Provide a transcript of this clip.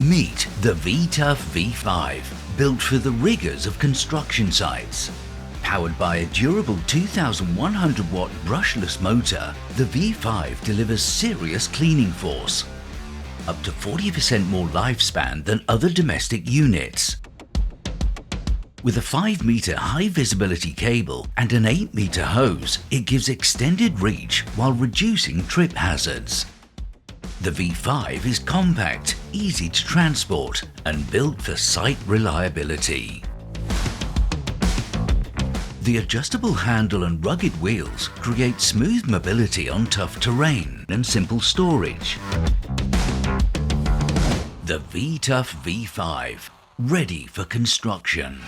Meet the V-TUF V5, built for the rigors of construction sites. Powered by a durable 2,100 watt brushless motor, the V5 delivers serious cleaning force. Up to 40% more lifespan than other domestic units. With a 5-meter high visibility cable and an 8-meter hose, it gives extended reach while reducing trip hazards. The V5 is compact, easy to transport, and built for site reliability. The adjustable handle and rugged wheels create smooth mobility on tough terrain and simple storage. The V-TUF V5, ready for construction.